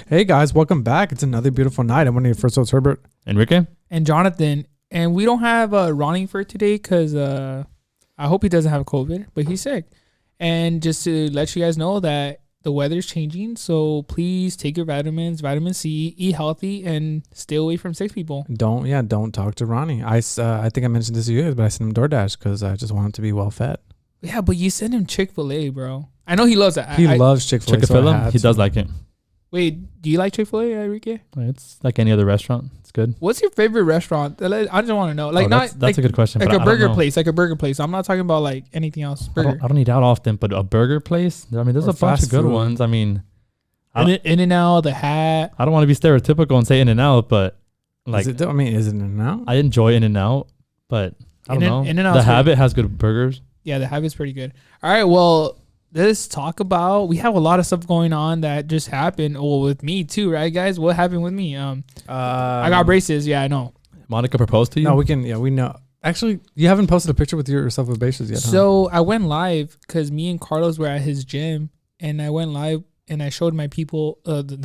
Hey guys, welcome back. It's another beautiful night. I'm one of your first hosts, Herbert. Enrique? And Jonathan. And we don't have Ronnie for today because I hope he doesn't have COVID, but he's sick. And just to let you guys know that the weather's changing, so please take your vitamins, vitamin C, eat healthy, and stay away from sick people. Don't talk to Ronnie. I think I mentioned this to you guys, but I sent him DoorDash because I just want him to be well fed. Yeah, but you send him Chick-fil-A, bro. I know he loves that. He loves Chick-fil-A. Chick-fil-A? He does like it. Wait, do you like Chick-fil-A, Enrique? It's like any other restaurant. It's good. What's your favorite restaurant? I just want to know. Like, that's a good question. Like a burger place. Like a burger place. I'm not talking about like anything else. Burger. I don't eat out often, but a burger place. I mean, there's a bunch of good ones. I mean, In-N-Out, The Hat. I don't want to be stereotypical and say In-N-Out, but like, is it In-N-Out? I enjoy In-N-Out, but I don't know. In-N-Out. The Habit has good burgers. Yeah, The Habit's pretty good. All right, well, let's talk about. We have a lot of stuff going on that just happened. Well, with me too, right, guys? What happened with me? I got braces. Yeah, I know. Monica proposed to you? No, we know. Actually, you haven't posted a picture with yourself with braces yet. So I went live because me and Carlos were at his gym, and I went live and I showed my people.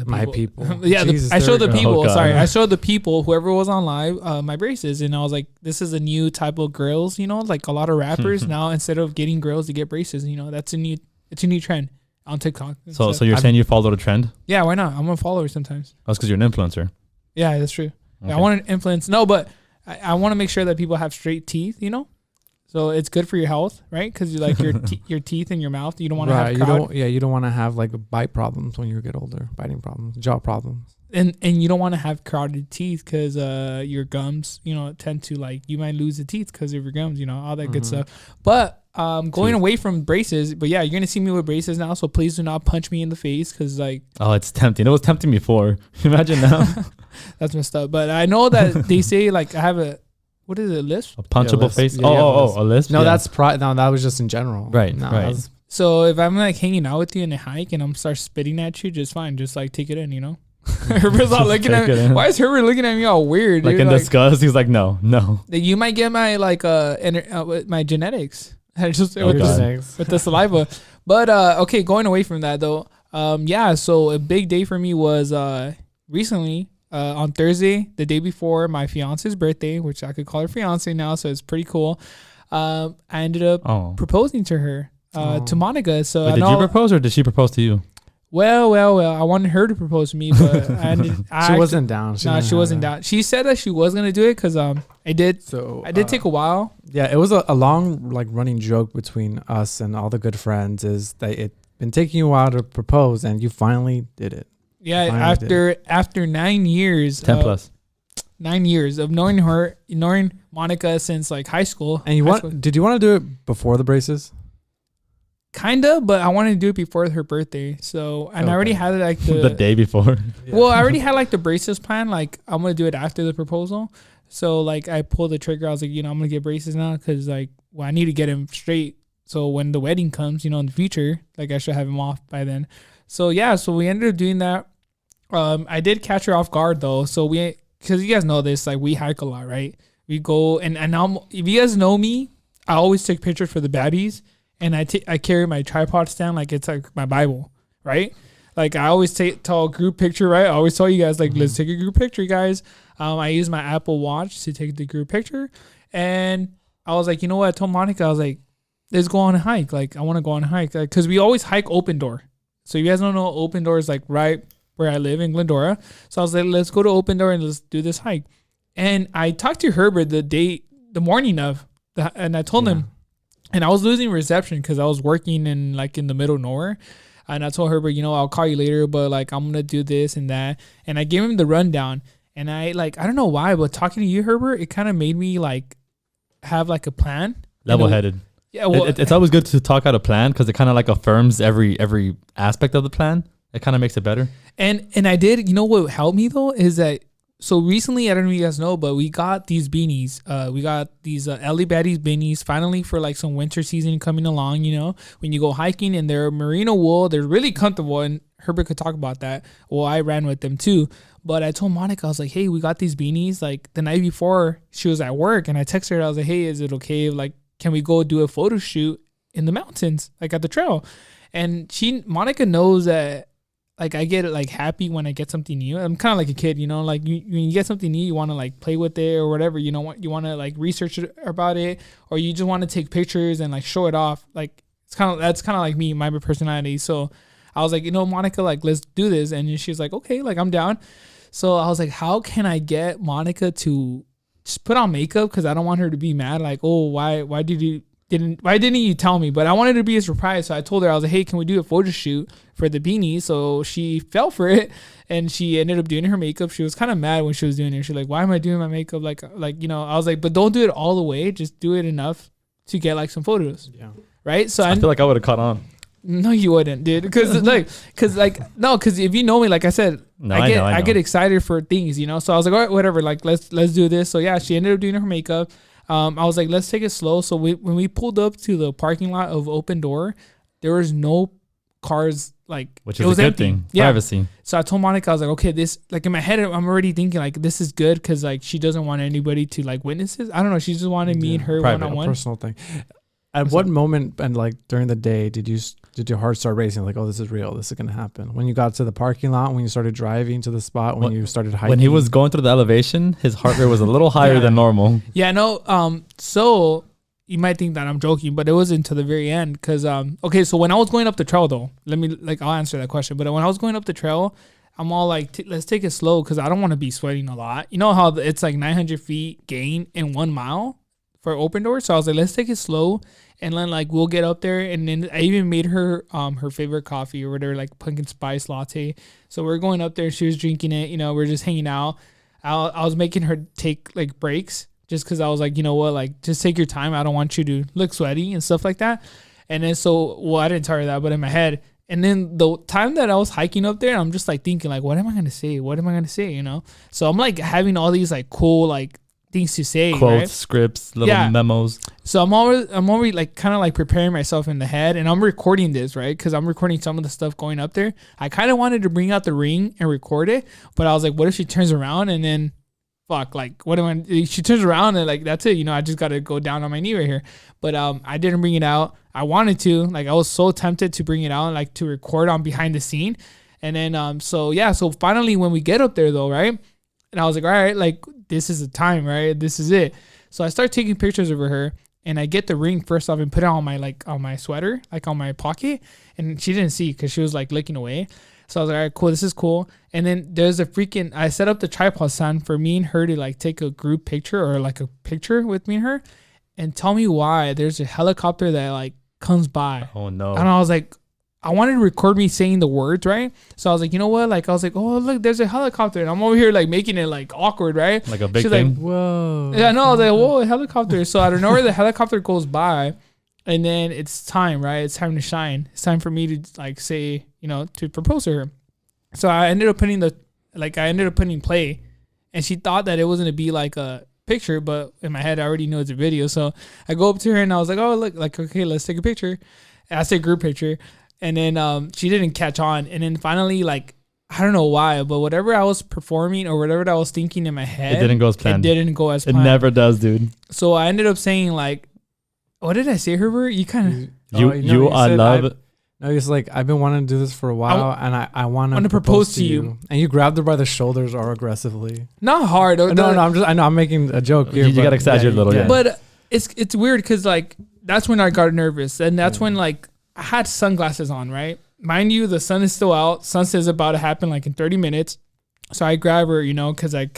My people. Yeah, Jesus, I showed the people. Oh, sorry, I showed the people. Whoever was on live, my braces, and I was like, "This is a new type of girls." You know, like a lot of rappers now, instead of getting girls to get braces, you know, it's a new trend on TikTok. So you're saying you followed a trend? Yeah, why not? I'm a follower sometimes. That's because you're an influencer. Yeah, that's true. Okay. I want to influence. No, but I want to make sure that people have straight teeth, you know? So it's good for your health, right? Because you like your teeth in your mouth. You don't want to have crowd. You don't want to have like bite problems when you get older, biting problems, jaw problems. And you don't want to have crowded teeth because your gums, you know, tend to like, you might lose the teeth because of your gums, you know, all that good stuff. But going away from braces, but yeah, you're going to see me with braces now. So please do not punch me in the face because like. Oh, it's tempting. It was tempting before. Imagine now. That's messed up. But I know that they say like I have a, what is it, a lisp? A punchable face? Yeah, a lisp? No, No, that was just in general. Right, no, right. So if I'm like hanging out with you in a hike and I'm start spitting at you, just fine. Just like take it in, you know? Herbert's all looking at me. Why is Herbert looking at me all weird? Like dude? in disgust? He's like, no. You might get my like my genetics. Just with the saliva. But okay, going away from that though. Yeah, so a big day for me was recently on Thursday, the day before my fiance's birthday, which I could call her fiance now, so it's pretty cool. I ended up proposing to her, to Monica. So did you propose or did she propose to you? Well, I wanted her to propose to me, but she wasn't down. She wasn't down. She said that she was gonna do it because I did. So I did take a while. Yeah, it was a long like running joke between us and all the good friends is that it been taking you a while to propose and you finally did it. Yeah, after 9 years, 10 plus 9 years of knowing Monica since like high school. And did you want to do it before the braces? Kinda, but I wanted to do it before her birthday. So, and I already had like the day before. Yeah. Well, I already had like the braces plan. Like I'm gonna do it after the proposal. So like I pulled the trigger. I was like, you know, I'm gonna get braces now because like, well, I need to get him straight. So when the wedding comes, you know, in the future, like I should have him off by then. So yeah, so we ended up doing that. I did catch her off guard though. So because you guys know this, like we hike a lot, right? We go and if you guys know me, I always take pictures for the baddies. And I carry my tripod stand like it's like my Bible, right? Like I always tell a group picture, right? I always tell you guys like, let's take a group picture, guys. I use my Apple Watch to take the group picture. And I was like, you know what? I told Monica, I was like, let's go on a hike. Like I want to go on a hike. Because we always hike open door. So you guys don't know, open door is like right where I live in Glendora. So I was like, let's go to open door and let's do this hike. And I talked to Herbert the morning of, and I told him, and I was losing reception because I was working in the middle of nowhere. And I told Herbert, you know, I'll call you later, but like I'm going to do this and that. And I gave him the rundown. And I don't know why, but talking to you, Herbert, it kind of made me like have like a plan. Level-headed. Yeah, well, it's always good to talk out a plan because it kind of like affirms every aspect of the plan. It kind of makes it better. And I did, you know what helped me though is that, so recently, I don't know if you guys know, but we got these beanies. We got these LA Baddies beanies finally for like some winter season coming along, you know, when you go hiking, and they're merino wool. They're really comfortable, and Herbert could talk about that. Well, I ran with them too. But I told Monica, I was like, hey, we got these beanies. Like the night before she was at work, and I texted her, I was like, hey, is it okay? Like, can we go do a photo shoot in the mountains, like at the trail? And Monica knows that like I get like happy when I get something new. I'm kind of like a kid, you know, like when you get something new, you want to like play with it or whatever, you know, what you want to like research about it, or you just want to take pictures and like show it off. Like that's kind of like me, my personality. So I was like, you know, Monica, like let's do this, and she was like, okay, like I'm down. So I was like, how can I get Monica to just put on makeup, because I don't want her to be mad, like, oh, why didn't you tell me? But I wanted to be a surprise. So I told her, I was like, hey, can we do a photo shoot for the beanie? So she fell for it, and she ended up doing her makeup. She was kind of mad when she was doing it. She's like, why am I doing my makeup? Like, you know, I was like, but don't do it all the way. Just do it enough to get like some photos. Yeah. Right. So I feel like I would have caught on. No, you wouldn't, dude. Because if you know me, like I said, I get excited for things, you know. So I was like, all right, whatever. Like let's do this. So yeah, she ended up doing her makeup. I was like, let's take it slow. So when we pulled up to the parking lot of Open Door, there was no cars, like, which is a good thing. Yeah. Privacy. So I told Monica, I was like, okay, this, like in my head, I'm already thinking like this is good, because like she doesn't want anybody to like witness this. I don't know. She just wanted me and her one-on-one. Personal thing. At what moment and like during the day did your heart start racing? Like, oh, this is real. This is gonna happen. When you got to the parking lot, when you started driving to the spot, when you started hiking. When he was going through the elevation, his heart rate was a little higher than normal. Yeah, no. So you might think that I'm joking, but it wasn't to the very end. Because okay, so when I was going up the trail though, I'll answer that question. But when I was going up the trail, I'm all like, let's take it slow, because I don't want to be sweating a lot. You know how it's like 900 feet gain in 1 mile for Open Door. So I was like, let's take it slow, and then like we'll get up there. And then I even made her her favorite coffee or whatever, like pumpkin spice latte. So we're going up there, she was drinking it, you know, we're just hanging out. I was making her take like breaks, just because I was like, you know what, like just take your time, I don't want you to look sweaty and stuff like that. And then I didn't tell her that, but in my head. And then the time that I was hiking up there, I'm just like thinking like, what am I gonna say, you know? So I'm like having all these like cool like things to say, quotes, right? scripts, little memos. So I'm already like kind of like preparing myself in the head, and I'm recording this, right? Because I'm recording some of the stuff going up there. I kind of wanted to bring out the ring and record it, but I was like, what if she turns around and then fuck, like what am I? She turns around and like that's it, you know, I just got to go down on my knee right here. But I didn't bring it out. I wanted to, like I was so tempted to bring it out, like to record on behind the scene. And then so finally when we get up there though, right? And I was like, all right, like this is the time, right? This is it. So I start taking pictures of her, and I get the ring first off and put it on my sweater, like on my pocket. And she didn't see, because she was like looking away. So I was like, all right, cool, this is cool. And then there's I set up the tripod stand for me and her to like take a group picture, or like a picture with me and her. And tell me why there's a helicopter that like comes by. Oh no. And I was like, I wanted to record me saying the words, right? So I was like, you know what? Like, I was like, oh, look, there's a helicopter. And I'm over here, like, making it, like, awkward, right? Like a big thing? Like, whoa. Yeah, no, I was like, whoa, a helicopter. So I don't know where the helicopter goes by. And then it's time, right? It's time to shine. It's time for me to, like, say, you know, to propose to her. So I ended up putting play. And she thought that it was going to be, like, a picture. But in my head, I already know it's a video. So I go up to her, and I was like, oh, look, like, okay, let's take a picture. And I say group picture. And then she didn't catch on. And then finally, like, I don't know why, but whatever I was performing or whatever I was thinking in my head, it didn't go as planned. It never does, dude. So I ended up saying, like, what did I say, Herbert? You kind of... I love it. No, he's like, I've been wanting to do this for a while, and I want to propose to you. And you grabbed her by the shoulders or aggressively. Not hard. I'm making a joke here. You got to exaggerate a little, yeah. But it's weird, because, like, that's when I got nervous. And that's when, like, I had sunglasses on, right? Mind you, the sun is still out. Sunset is about to happen like in 30 minutes. So I grab her, you know, because I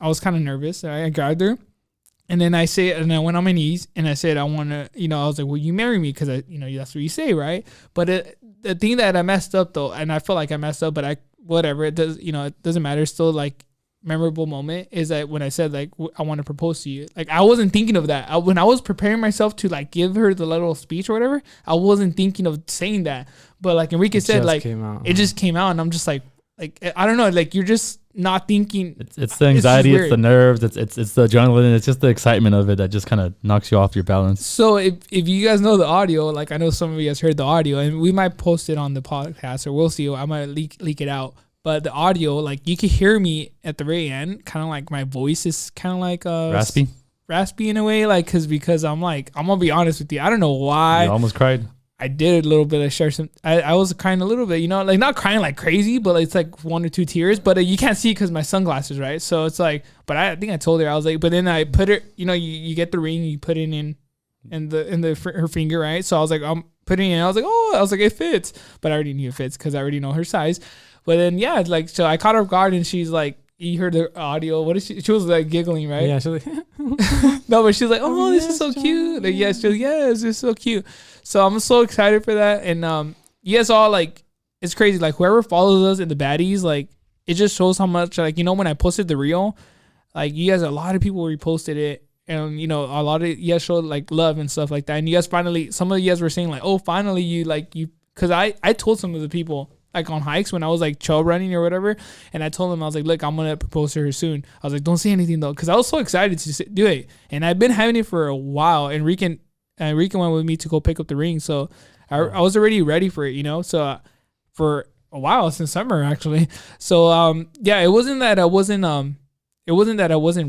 was kind of nervous. I grabbed her. And then I went on my knees and I said, I want to, you know, I was like, will you marry me? Because, that's what you say, right? But the thing that I messed up though, and I feel like I messed up, but whatever, it does, you know, it doesn't matter. It's still like memorable moment is that when I said like I want to propose to you, like I wasn't thinking of that. When I was preparing myself to like give her the little speech or whatever, I wasn't thinking of saying that. But like Enrique said, like it just came out, and I'm just like I don't know, like you're just not thinking. It's the anxiety, it's the nerves, it's the adrenaline, it's just the excitement of it that just kind of knocks you off your balance. So if you guys know the audio, like I know some of you guys heard the audio, and we might post it on the podcast, or we'll see. I might leak it out. But the audio, like you can hear me at the very end, kind of like my voice is kind of like raspy in a way, like because I'm like, I'm gonna be honest with you, I don't know why. You almost cried. I did a little bit of share some. I was crying a little bit, you know, like not crying like crazy, but it's like 1 or 2 tears. But you can't see because my sunglasses, right? So it's like, but I think I told her, I was like, but then I put it, you know, you get the ring, you put it in her finger, right? So I was like, I'm putting it in. I was like, it fits, but I already knew it fits because I already know her size. But then like, so I caught her off guard, and she's like, you heard the audio. What is she? She was like giggling, right? Yeah, she was like, no, but she's like, oh, this is so cute. Like, yes, this is so cute. So I'm so excited for that. And you guys all like, it's crazy. Like whoever follows us in the baddies, like it just shows how much, like, you know, when I posted the reel, like you guys, a lot of people reposted it, and you know, a lot of you guys showed like love and stuff like that. And you guys finally, some of you guys were saying like, oh, finally you, because I told some of the people, like on hikes when I was like trail running or whatever, and I told them, I was like, look, I'm gonna propose to her soon. I was like, don't say anything though, because I was so excited to do it, and I've been having it for a while. And Rican went with me to go pick up the ring, so I was already ready for it, you know. So for a while, since summer actually. So yeah, it wasn't that I wasn't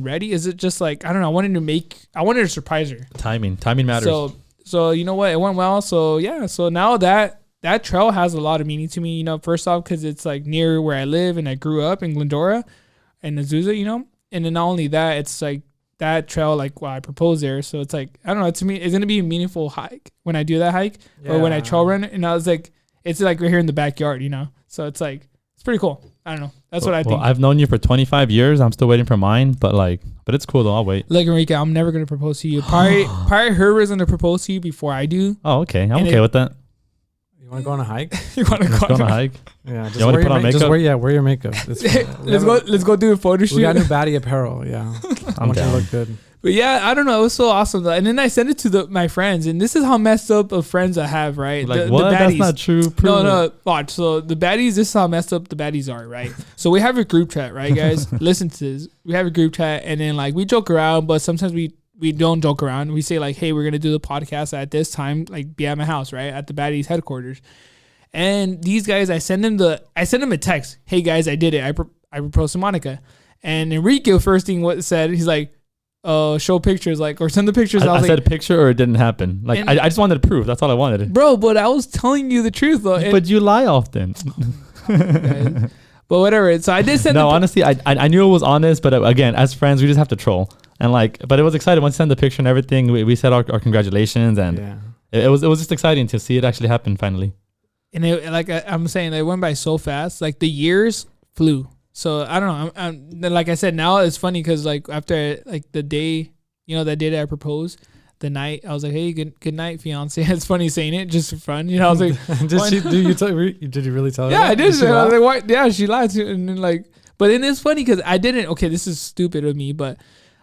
ready. Is it just like, I don't know, I wanted to surprise her. Timing matters. So you know what, it went well. So yeah, so now that trail has a lot of meaning to me, you know, first off, because it's like near where I live and I grew up in Glendora and Azusa, you know, and then not only that, it's like that trail, like, well, I proposed there. So it's like, I don't know, to me, it's going to be a meaningful hike when I do that hike or when I trail run. And I was like, it's like right here in the backyard, you know? So it's like, it's pretty cool. I don't know. That's what I think. Well, I've known you for 25 years. I'm still waiting for mine, but it's cool though. I'll wait. Look, Enrique, I'm never going to propose to you. Probably her is going to propose to you before I do. Oh, okay. I'm okay with that. You want to go on a hike? You want to go on a hike? Yeah, just you want to put on makeup? Wear your makeup. Let's go do a photo shoot. We got new Baddie apparel. Yeah, I want you to look good. But yeah, I don't know. It was so awesome. And then I sent it to my friends, and this is how messed up of friends I have, right? Like, what? That's not true. No. Watch. So the baddies, this is how messed up the baddies are, right? So we have a group chat, right, guys? Listen to this. We have a group chat, and then like we joke around, but sometimes we don't joke around. We say like, hey, we're gonna do the podcast at this time, like be at my house, right, at the baddies headquarters. And these guys, I send them a text. Hey guys, I did it. I proposed to Monica. And Enrique, first thing said, he's like, show pictures, like, or send the pictures. I said like, picture or it didn't happen. Like, I just wanted proof. That's all I wanted. Bro, but I was telling you the truth though. But you lie often. But whatever. So I did send. No, honestly, I knew it was honest, but again, as friends, we just have to troll. And like, but it was exciting once you sent the picture and everything. We said our congratulations, and it was just exciting to see it actually happen finally. And I'm saying, they went by so fast. Like the years flew. So I don't know. I'm like I said, now it's funny because like after like the day, you know, that day that I proposed, the night I was like, hey, good night, fiance. It's funny saying it just for fun, you know. I was like, did you really tell her? Yeah, I did. I was like, what? Yeah, she lied to, and then like, but then it's funny because I didn't. Okay, this is stupid of me, but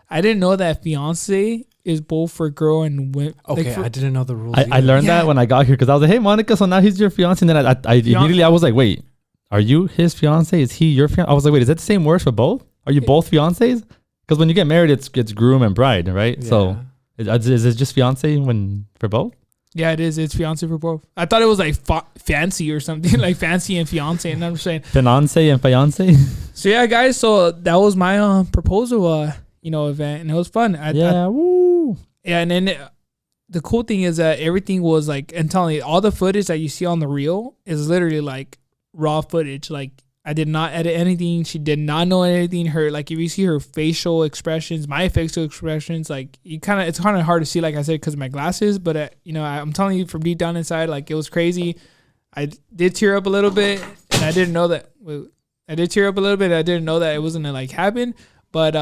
I didn't know that fiance is both for girl and women. Okay, I didn't know the rules. I learned that when I got here because I was like, hey, Monica, so now he's your fiance, and then I immediately I was like, wait. Are you his fiance? Is he your fiance? I was like, wait, is that the same words for both? Are you both fiancés? Because when you get married, it's groom and bride, right? Yeah. So is it just fiance for both? Yeah, it is. It's fiance for both. I thought it was like fancy or something, like fancy and fiance. And I'm saying fiance and fiance. So yeah, guys. So that was my proposal, event, and it was fun. Woo. Yeah, and then the cool thing is that everything was like, and telling you, all the footage that you see on the reel is literally like raw footage. Like I did not edit anything. She did not know anything. Her, like, if you see her facial expressions, my facial expressions, like it's kind of hard to see, like I said, because of my glasses. But I'm telling you, from deep down inside, like it was crazy. I did tear up a little bit, and I didn't know that. I did tear up a little bit. I didn't know that it wasn't gonna like happen. But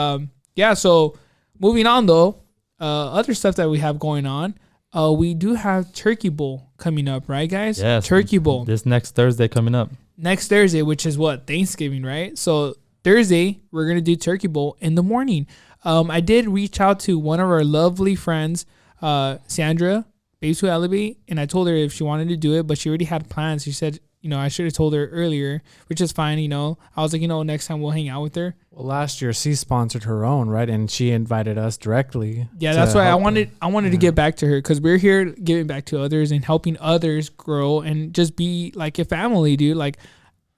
yeah. So moving on though, other stuff that we have going on. We do have Turkey Bowl coming up, right, guys? Yes. Turkey Bowl. This next Thursday coming up. Next Thursday, which is what? Thanksgiving, right? So Thursday, we're going to do Turkey Bowl in the morning. I did reach out to one of our lovely friends, Sandra, Babes Who Elevate, and I told her if she wanted to do it, but she already had plans. She said, I should have told her earlier, which is fine, I was like, next time we'll hang out with her. Well, last year she sponsored her own, right? And she invited us directly. Yeah, that's why I wanted to get back to her, because we're here giving back to others and helping others grow and just be like a family, dude. Like,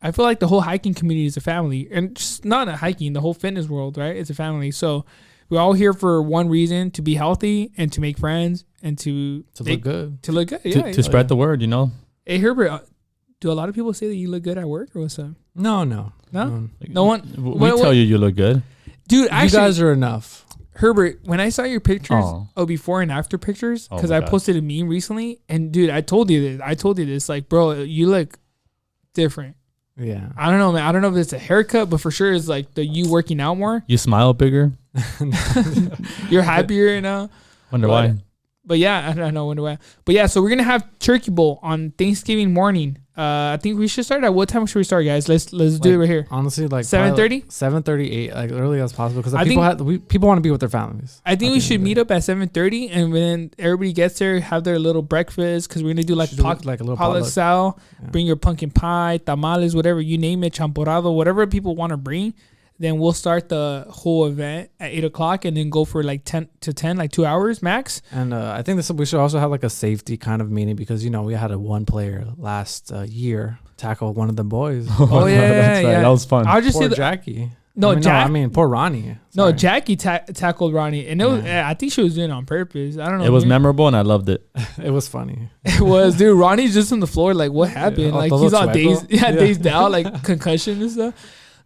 I feel like the whole hiking community is a family, and just not a hiking, the whole fitness world, right? It's a family. So we're all here for one reason: to be healthy and to make friends and to look good. To look good. Yeah. To spread the word, you know. Hey Herbert, do a lot of people say that you look good at work or what's up? No. No one. We tell you look good, dude. Actually, you guys are enough. Herbert, when I saw your pictures of before and after pictures, because I posted a meme recently, and dude, I told you this. Like, bro, you look different. Yeah. I don't know, man. I don't know if it's a haircut, but for sure it's like the you working out more. You smile bigger. You're happier now. Wonder why. But yeah, I don't know. Wonder why. But yeah, so we're gonna have turkey bowl on Thanksgiving morning. I think we should start at what time should we start, guys? Let's do it right here. Honestly, like 7:30, 7:38, like early as possible, because people want to be with their families. I think we should meet up at 7:30, and when everybody gets there, have their little breakfast, because we're gonna do like a little potluck style. Yeah. Bring your pumpkin pie, tamales, whatever you name it, champorado, whatever people want to bring. Then we'll start the whole event at 8:00 and then go for like 10 to 10, like 2 hours max. And I think we should also have like a safety kind of meeting, because, you know, we had one player last year tackle one of the boys. Oh, yeah. That was fun. I'll just poor say Jackie. No, poor Ronnie. Sorry. No, Jackie tackled Ronnie. And it was, I think she was doing it on purpose. I don't know. It was memorable and I loved it. It was funny. It was, dude. Ronnie's just on the floor. Like, what happened? Like, he's all dazed out, like concussion and stuff.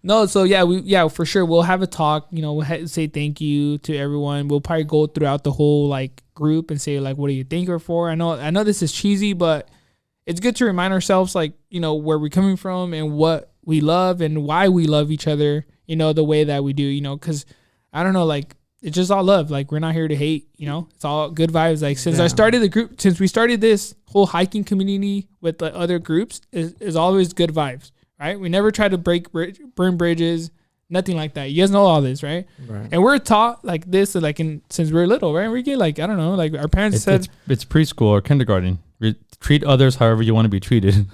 No, so yeah, for sure. We'll have a talk, you know, we'll say thank you to everyone. We'll probably go throughout the whole like group and say like, what do you think her for? I know this is cheesy, but it's good to remind ourselves, like, you know, where we're coming from and what we love and why we love each other, you know, the way that we do, you know, because I don't know, like, it's just all love. Like, we're not here to hate, you know, it's all good vibes. Like, since I started the group, since we started this whole hiking community with the other groups, is always good vibes. Right, we never try to burn bridges, nothing like that. You guys know all this, right? And we're taught like this, like since we're little, right? We get like, I don't know, like our parents said it's preschool or kindergarten. Treat others however you want to be treated.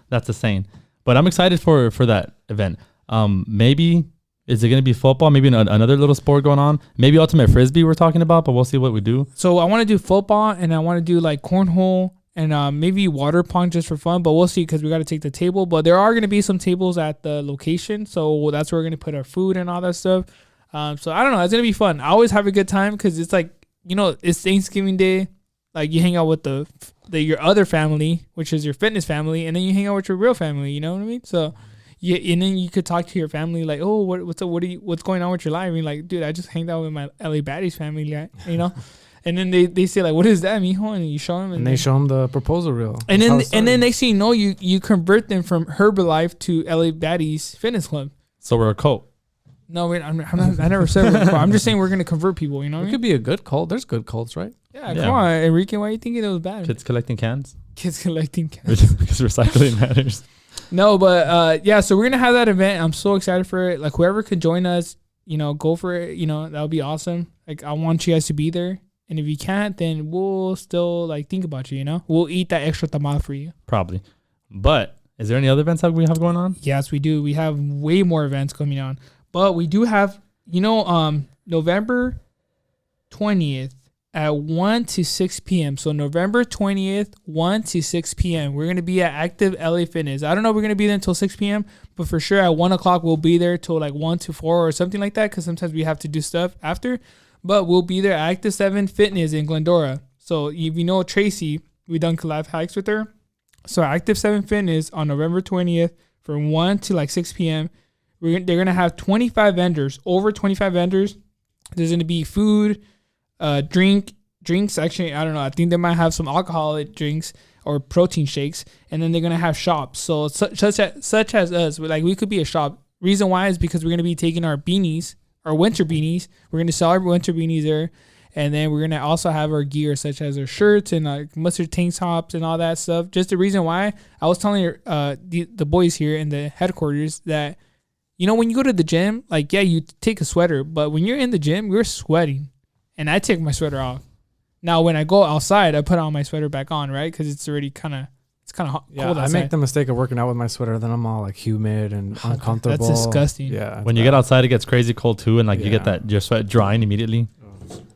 That's the saying. But I'm excited for that event. Maybe is it going to be football? Maybe another little sport going on. Maybe ultimate frisbee we're talking about, but we'll see what we do. So I want to do football and I want to do like cornhole. And maybe water pong just for fun, but we'll see, because we got to take the table. But there are going to be some tables at the location, so that's where we're going to put our food and all that stuff. So I don't know. It's going to be fun. I always have a good time, because it's like, you know, it's Thanksgiving Day. Like, you hang out with your other family, which is your fitness family, and then you hang out with your real family. You know what I mean? So and then you could talk to your family like, oh, what's up? What's going on with your life? I mean, like, dude, I just hanged out with my LA Baddies family, you know. And then they say like, what is that, mijo? And you show them, and they show them the proposal reel. And then next thing you know, you convert them from Herbalife to LA Baddies Fitness Club. So we're a cult. No, I never said we're a cult. I'm just saying we're gonna convert people. You know, it could be a good cult. There's good cults, right? Yeah. Come on, Enrique, why are you thinking it was bad? Kids collecting cans. Because recycling matters. No, but yeah. So we're gonna have that event. I'm so excited for it. Like, whoever could join us, you know, go for it. You know, that would be awesome. Like, I want you guys to be there. And if you can't, then we'll still like think about you, you know? We'll eat that extra tamal for you. Probably. But is there any other events that we have going on? Yes, we do. We have way more events coming on. But we do have, you know, November 20th at 1 to 6 p.m. So November 20th, 1 to 6 p.m. We're going to be at Active LA Fitness. I don't know if we're going to be there until 6 p.m., but for sure at 1 o'clock we'll be there till like 1 to 4 or something like that, because sometimes we have to do stuff after. But we'll be there at Active 7 Fitness in Glendora. So if you know Tracy, we done collab hikes with her. So Active 7 Fitness on November 20th from 1 to like 6 p.m. They're going to have 25 vendors, over 25 vendors. There's going to be food, drinks. Actually, I don't know. I think they might have some alcoholic drinks or protein shakes. And then they're going to have shops. So such as us, like we could be a shop. Reason why is because we're going to be taking our beanies, our winter beanies. We're going to sell our winter beanies there. And then we're going to also have our gear, such as our shirts and like mustard tank tops and all that stuff. Just the reason why I was telling the boys here in the headquarters that, you know, when you go to the gym, like, yeah, you take a sweater. But when you're in the gym, you're sweating. And I take my sweater off. Now, when I go outside, I put on my sweater back on, right? Because it's already kind of cold outside. I make the mistake of working out with my sweater, then I'm all like humid and uncomfortable. That's disgusting. Yeah. When you get outside, it gets crazy cold too, and like you get that your sweat drying immediately.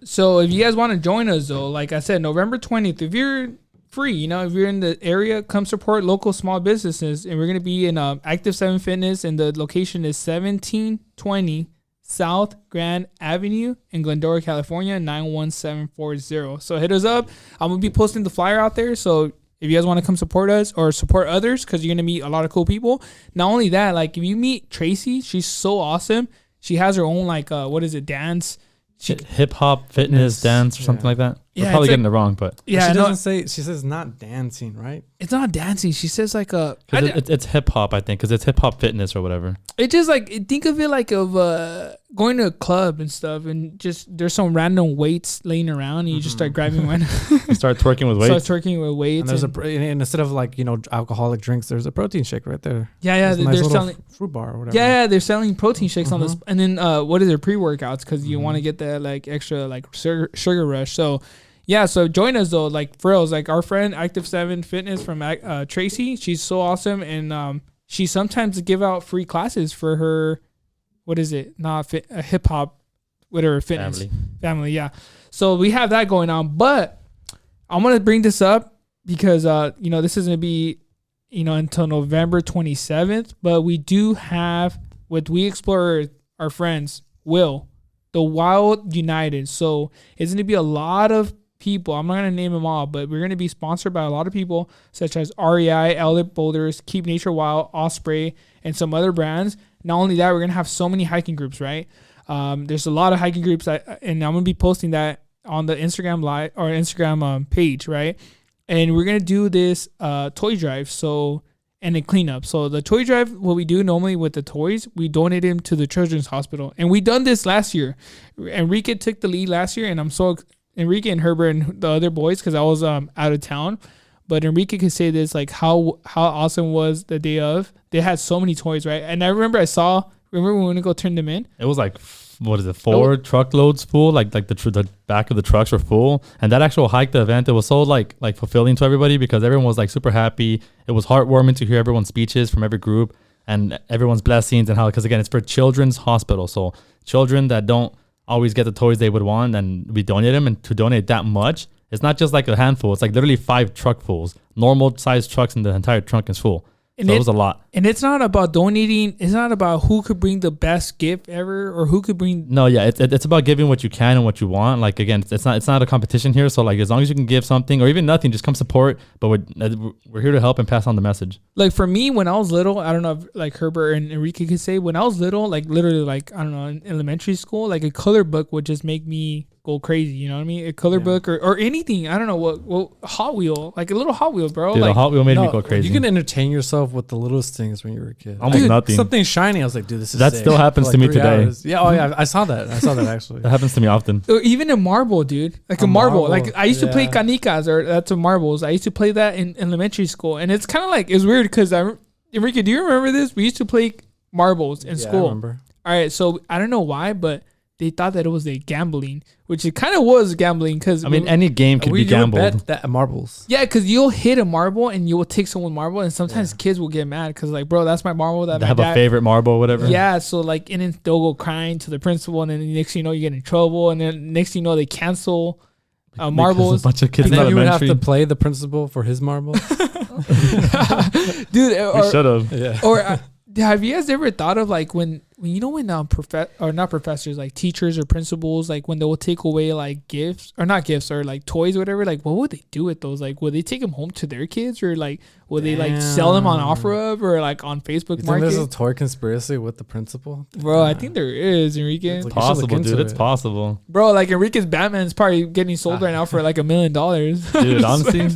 So if you guys want to join us, though, like I said, November 20th, if you're free, you know, if you're in the area, come support local small businesses. And we're going to be in Active 7 Fitness, and the location is 1720 South Grand Avenue in Glendora, California, 91740. So hit us up. I'm going to be posting the flyer out there. So if you guys want to come support us or support others, because you're going to meet a lot of cool people. Not only that, like if you meet Tracy, she's so awesome. She has her own like, dance. Hip hop, fitness, dance, or something like that. Yeah, we're probably getting it wrong, but she doesn't say. She says not dancing, right? It's not dancing. She says like it's hip hop, I think, because it's hip hop fitness or whatever. It just like think of it like of going to a club and stuff, and just there's some random weights laying around, and you just start grabbing one. You start twerking with weights. And there's and instead of like alcoholic drinks, there's a protein shake right there. Yeah, they're selling fruit bar or whatever. Yeah, they're selling protein shakes on this, and then what is their pre-workouts because you want to get that like extra like sugar rush. So. Yeah, so join us though, like for reals, like our friend Active 7 Fitness from Tracy, she's so awesome, and she sometimes give out free classes for her, hip hop, whatever fitness family, yeah. So we have that going on, but I'm gonna bring this up because this is gonna be until November 27th, but we do have with We Explore our friends the Wild United, so it's gonna be a lot of people. I'm not going to name them all, but we're going to be sponsored by a lot of people such as REI, Elliott Boulders, Keep Nature Wild, Osprey, and some other brands. Not only that, we're going to have so many hiking groups, right? There's a lot of hiking groups, and I'm going to be posting that on the Instagram live or Instagram page, right? And we're going to do this toy drive, and a cleanup. So the toy drive, what we do normally with the toys, we donate them to the Children's Hospital. And we done this last year. Enrique took the lead last year, and I'm so Enrique and Herbert and the other boys because I was out of town, but Enrique could say this like how awesome was the day of. They had so many toys, right? And I remember when we went to go turn them in. It was like 4 truckloads full, like the back of the trucks were full, and that actual hike, the event, it was so like fulfilling to everybody because everyone was like super happy. It was heartwarming to hear everyone's speeches from every group and everyone's blessings and how because again it's for Children's Hospital, so children that don't always get the toys they would want, and we donate them. And to donate that much, it's not just like a handful. It's like literally 5 truckfuls. Normal sized trucks, and the entire trunk is full. And so it was a lot. And it's not about donating. It's not about who could bring the best gift ever or who could bring. No, yeah, it's about giving what you can and what you want. Like again, it's not a competition here. So like as long as you can give something or even nothing, just come support. But we're here to help and pass on the message. Like for me, when I was little, I don't know if like Herbert and Enrique could say, when I was little, like literally like I don't know, in elementary school, like a color book would just make me go crazy, you know what I mean? A color book or anything. I don't know what Hot Wheel, like a little Hot Wheel, bro. Dude, like a Hot Wheel made me go crazy. You can entertain yourself with the littlest things when you were a kid. Almost nothing. Something shiny. I was like, dude, this is that sick. still happens to me today. Hours. Yeah, oh yeah, I saw that actually. That happens to me often. Or even a marble, dude. Like a marble. Like I used to play canicas, or that's a marbles. I used to play that in elementary school, and it's kind of like it's weird because Enrique, do you remember this? We used to play marbles in school. I remember. All right, so I don't know why, but they thought that it was a gambling, which it kind of was gambling because I mean any game could be gambled. Bet that marbles. Yeah, because you'll hit a marble and you will take someone's marble, and sometimes kids will get mad because like, bro, that's my marble. That they have a favorite marble, or whatever. Yeah, so like, and then they'll go crying to the principal, and then the next thing you know, you get in trouble, and then next thing you know, they cancel marbles. A bunch of kids. And then you would have to play the principal for his marble. Dude, we should have. Yeah. Or have you guys ever thought of like when not professors, like teachers or principals, like when they will take away like gifts or not gifts or like toys or whatever, like what would they do with those? Like would they take them home to their kids, or like would they like sell them on OfferUp or like on Facebook Market? There's a toy conspiracy with the principal, bro. I think there is, Enrique. It's possible, dude. It's possible, bro. Like Enrique's Batman's probably getting sold right now for like $1 million, dude. Honestly,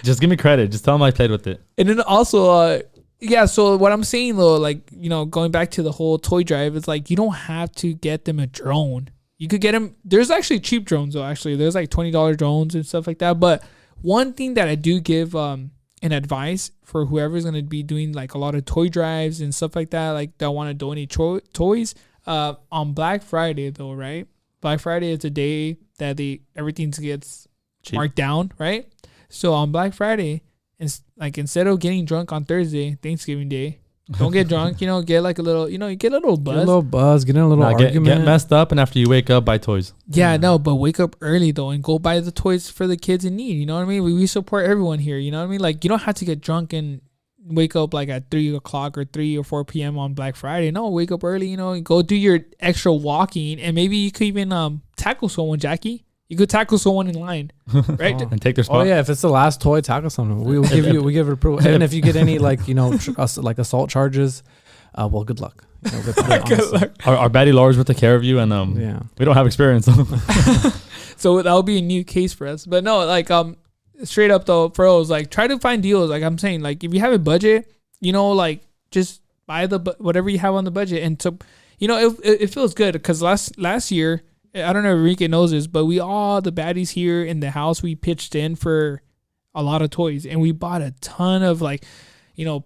just give me credit. Just tell them I played with it. And then also, yeah, so what I'm saying though, like, you know, going back to the whole toy drive, it's like you don't have to get them a drone. You could get them. There's actually cheap drones though. Actually, there's like $20 drones and stuff like that. But one thing that I do give an advice for whoever's gonna be doing like a lot of toy drives and stuff like that, like that want to donate toys, on Black Friday though, right? Black Friday is a day that everything gets cheap, marked down, right? So on Black Friday, instead of getting drunk on Thursday, Thanksgiving Day, don't get drunk. You know, get like a little. You know, you get a little buzz. Get in a little argument. Get messed up, and after you wake up, buy toys. Yeah, no, but wake up early though, and go buy the toys for the kids in need. You know what I mean? We support everyone here. You know what I mean? Like you don't have to get drunk and wake up like at 3 o'clock or 3 or 4 p.m. on Black Friday. No, wake up early, go do your extra walking, and maybe you could even tackle someone, Jackie. You could tackle someone in line, right? And take their spot. Oh yeah, if it's the last toy, tackle someone. We give it approval. And if you get any like like assault charges, well, good luck. Good luck. Our Baddie Lars will take care of you, and we don't have experience. So that'll be a new case for us. But no, like straight up though, pros, like try to find deals. Like I'm saying, like if you have a budget, like just buy whatever you have on the budget, and so it feels good because last year. I don't know if Enrique knows this, but the baddies here in the house, we pitched in for a lot of toys, and we bought a ton of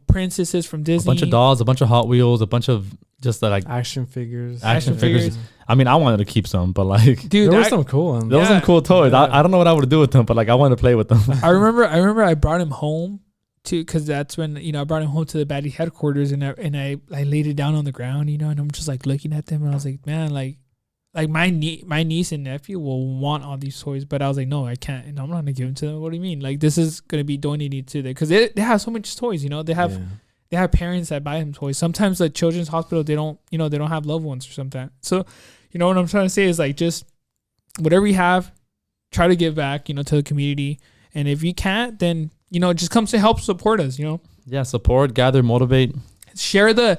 princesses from Disney. A bunch of dolls, a bunch of Hot Wheels, a bunch of just like action figures. Action figures. I mean, I wanted to keep some, but like, dude, there were some cool ones. There were some cool toys. Yeah. I don't know what I would do with them, but like, I wanted to play with them. I remember I brought him home because that's when I brought him home to the Baddie headquarters, and I laid it down on the ground, and I'm just like looking at them, and I was like, man, like my niece and nephew will want all these toys, but I was like, no, I can't, and I'm not gonna give them to them. What do you mean? Like, this is gonna be donated to them because they have so much toys. They have parents that buy them toys. Sometimes the children's hospital, they don't have loved ones or something. So, what I'm trying to say is like, just whatever you have, try to give back, to the community. And if you can't, then just come to help support us. Yeah, support, gather, motivate. Share the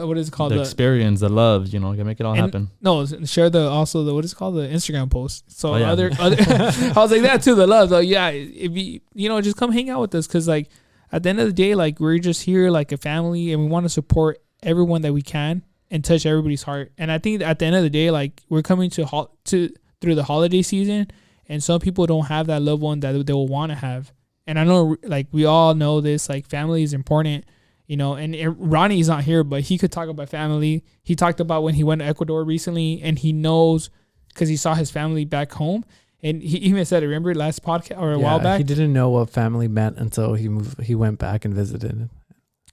what is it called? The experience, the love, make it all happen. No, share the what is it called? The Instagram post. So other I was like that too, the love. Like, yeah, if you just come hang out with us, because like at the end of the day, like we're just here like a family, and we want to support everyone that we can and touch everybody's heart. And I think at the end of the day, like we're coming through the holiday season, and some people don't have that loved one that they will want to have. And I know, like we all know this, like family is important. And Ronnie's not here, but he could talk about family. He talked about when he went to Ecuador recently, and he knows because he saw his family back home. And he even said, remember last podcast or a while back? He didn't know what family meant until he went back and visited.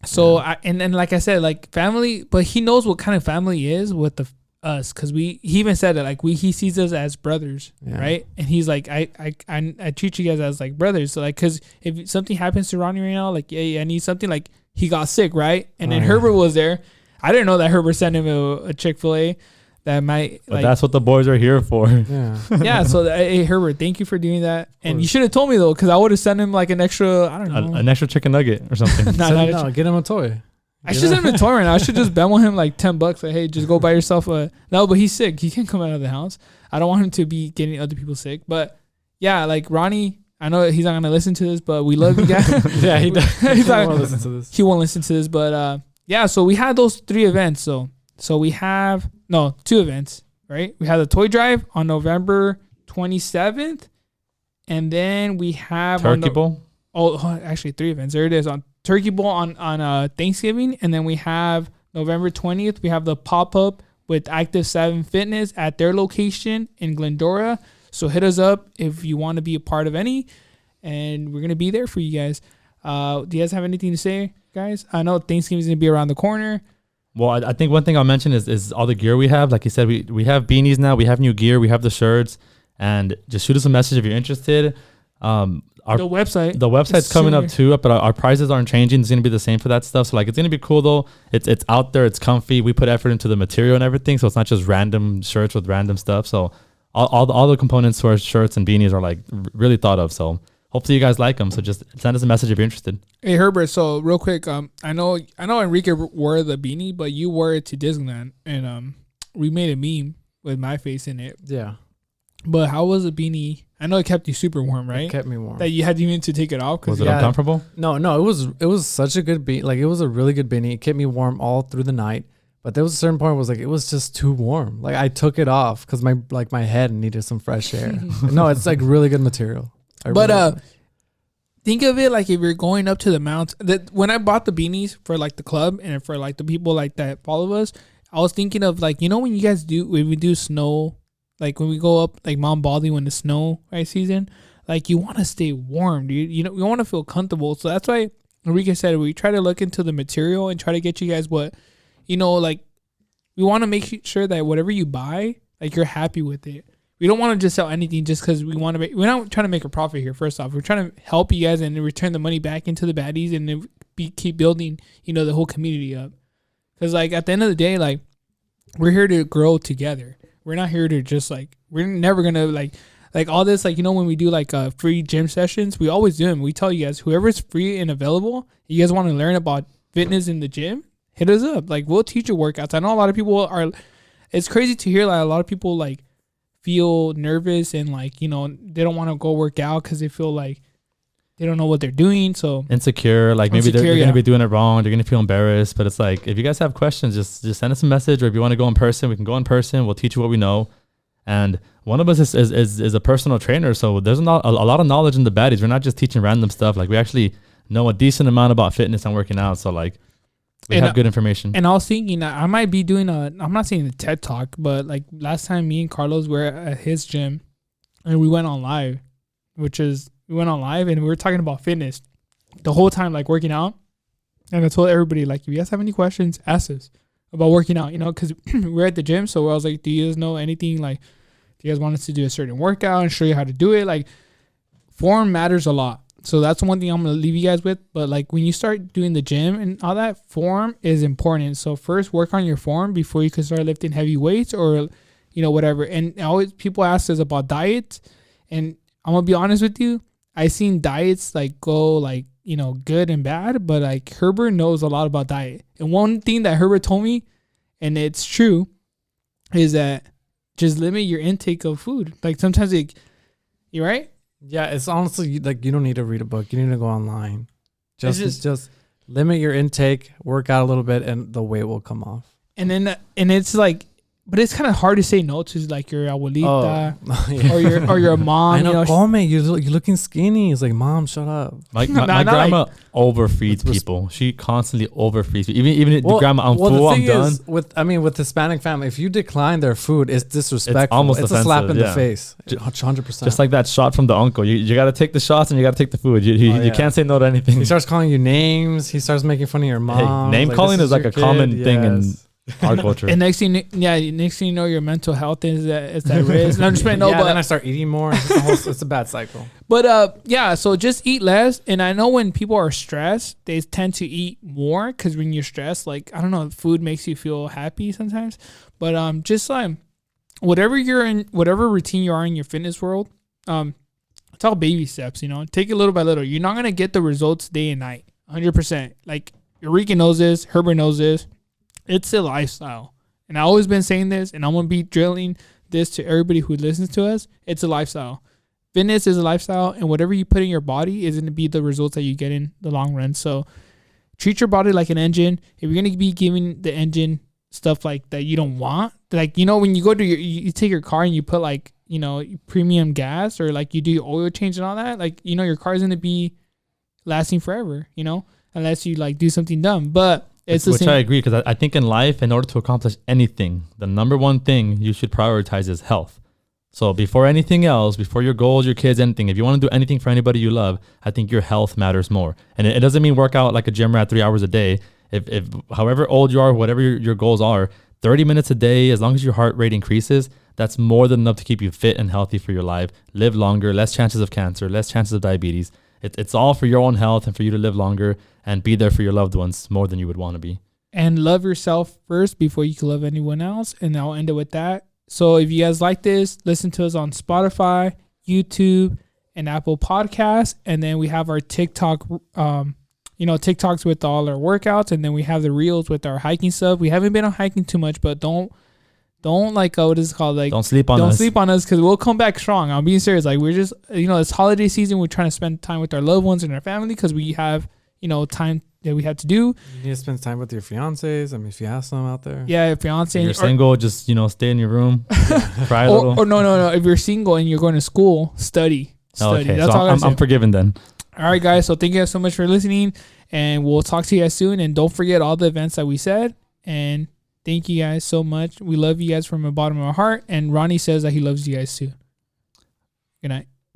So, and like I said, like family, but he knows what kind of family is with us, because he even said it, like he sees us as brothers, right? And he's like, I treat you guys as like brothers. So like, because if something happens to Ronnie right now, like, I need something, like he got sick, right? And then Herbert was there. I didn't know that Herbert sent him a Chick-fil-A that might. But that's what the boys are here for. Yeah. Yeah. So hey Herbert, thank you for doing that. And you should have told me though, because I would have sent him like an extra, I don't know, an extra chicken nugget or something. No, get him a toy. I should send him a toy right now. I should just Venmo him like $10. Like, hey, just go buy yourself a. No, but he's sick. He can't come out of the house. I don't want him to be getting other people sick. But yeah, like Ronnie, I know he's not gonna listen to this, but we love you guys. Yeah, he does. He won't listen to this. He won't listen to this, but yeah. So we had those 3 events. So we have 2 events, right? We had the toy drive on November 27th, and then we have Turkey Bowl. Actually 3 events. There it is, on Turkey Bowl on Thanksgiving, and then we have November 20th. We have the pop up with Active 7 Fitness at their location in Glendora. So hit us up if you want to be a part of any, and we're gonna be there for you guys. Do you guys have anything to say, guys? I know Thanksgiving is gonna be around the corner. Well, I think one thing I'll mention is all the gear we have. Like you said, we have beanies now. We have new gear. We have the shirts, and just shoot us a message if you're interested. The website's coming up too, but our prices aren't changing. It's gonna be the same for that stuff. So like, it's gonna be cool though. It's out there. It's comfy. We put effort into the material and everything, so it's not just random shirts with random stuff. So all the components to our shirts and beanies are like really thought of. So hopefully you guys like them. So just send us a message if you're interested. Hey Herbert, so real quick, I know Enrique wore the beanie, but you wore it to Disneyland, and we made a meme with my face in it. Yeah. But how was the beanie? I know it kept you super warm, right? It kept me warm. That you had even to take it off. Was it uncomfortable? No, it was such a good beanie. Like, it was a really good beanie. It kept me warm all through the night. But there was a certain point where it was like, it was just too warm. Like, I took it off because my head needed some fresh air. No, it's like really good material. Think of it like if you're going up to the mountain. When I bought the beanies for like the club and for like the people like that follow us, I was thinking of like, when you guys when we do snow, like when we go up like Mount Baldy when the snow season, like you want to stay warm, dude. You want to feel comfortable. So that's why Enrique said we try to look into the material and try to get you guys what. Like we want to make sure that whatever you buy, like you're happy with it. We don't want to just sell anything just because we want to we're not trying to make a profit here. First off, we're trying to help you guys and return the money back into the baddies and keep building, the whole community up. Because like at the end of the day, like we're here to grow together. We're not here to just like, we're never gonna like all this, like, when we do like free gym sessions, we always do them. We tell you guys, whoever's free and available, you guys want to learn about fitness in the gym, hit us up. Like, we'll teach you workouts. I know a lot of people are, it's crazy to hear like a lot of people like feel nervous and like, they don't want to go work out because they feel like they don't know what they're doing. So insecure, like maybe they're going to be doing it wrong. They're going to feel embarrassed. But it's like, if you guys have questions, just send us a message, or if you want to go in person, we can go in person. We'll teach you what we know. And one of us is a personal trainer. So there's not a lot of knowledge in the baddies. We're not just teaching random stuff. Like, we actually know a decent amount about fitness and working out. So like, we have good information. And I was thinking I might be doing I'm not saying a TED Talk, but like last time me and Carlos were at his gym and we went on live, we went on live and we were talking about fitness the whole time, like working out. And I told everybody, like, if you guys have any questions, ask us about working out, because we're at the gym. So I was like, do you guys know anything? Like, do you guys want us to do a certain workout and show you how to do it? Like, form matters a lot. So that's one thing I'm going to leave you guys with. But like, when you start doing the gym and all that, form is important. So first work on your form before you can start lifting heavy weights or, whatever. And always people ask us about diets, and I'm going to be honest with you. I've seen diets like go like, good and bad, but like Herbert knows a lot about diet. And one thing that Herbert told me, and it's true, is that just limit your intake of food. Like sometimes you're right. Yeah, it's honestly like you don't need to read a book. You need to go online. Just limit your intake, work out a little bit, and the weight will come off. And then it's like, but it's kind of hard to say no to like your abuelita or your mom. I know, Gome, you're looking skinny. It's like, Mom, shut up. My grandma overfeeds people. She constantly overfeeds. Even grandma, I'm full, I'm done. With Hispanic family, if you decline their food, it's disrespectful. It's almost a slap in the face. 100%. Just like that shot from the uncle. You got to take the shots and you got to take the food. You can't say no to anything. He starts calling you names. He starts making fun of your mom. Hey, name calling is like a common thing in our culture. And next thing you know, your mental health is at risk. No, I'm just playing. But then I start eating more. It's a bad cycle. But so just eat less. And I know when people are stressed, they tend to eat more because when you're stressed, like, I don't know, food makes you feel happy sometimes. But just like whatever you're in, whatever routine you are in your fitness world, it's all baby steps. Take it little by little. You're not gonna get the results day and night, 100%. Like Eureka knows this, Herbert knows this. It's a lifestyle. And I've always been saying this, and I'm going to be drilling this to everybody who listens to us. It's a lifestyle. Fitness is a lifestyle, and whatever you put in your body is going to be the results that you get in the long run. So treat your body like an engine. If you're going to be giving the engine stuff like that you don't want, like, when you go to you take your car and you put like, premium gas, or like you do your oil change and all that, like, your car is going to be lasting forever, unless you like do something dumb. But which I agree, because I think in life, in order to accomplish anything, the number one thing you should prioritize is health. So before anything else, before your goals, your kids, anything, if you want to do anything for anybody you love, I think your health matters more. And it doesn't mean work out like a gym rat 3 hours a day. If however old you are, whatever your goals are, 30 minutes a day, as long as your heart rate increases, that's more than enough to keep you fit and healthy for your life. Live longer, less chances of cancer, less chances of diabetes. It's all for your own health and for you to live longer and be there for your loved ones more than you would want to be. And love yourself first before you can love anyone else. And I'll end it with that. So if you guys like this, listen to us on Spotify, YouTube, and Apple Podcasts. And then we have our TikTok, TikToks with all our workouts. And then we have the reels with our hiking stuff. We haven't been on hiking too much, but don't like, what is it called? Like, don't sleep on us because we'll come back strong. I'm being serious. Like, we're just, it's holiday season. We're trying to spend time with our loved ones and our family because we have, time that we have to do. You need to spend time with your fiancés. I mean, if you have some out there. Yeah, fiancé. If you're single, just, stay in your room, cry a little. Or no. If you're single and you're going to school, study. Okay, that's so all I'm forgiven then. All right, guys. So thank you guys so much for listening, and we'll talk to you guys soon. And don't forget all the events that we said. And thank you guys so much. We love you guys from the bottom of our heart. And Ronnie says that he loves you guys too. Good night.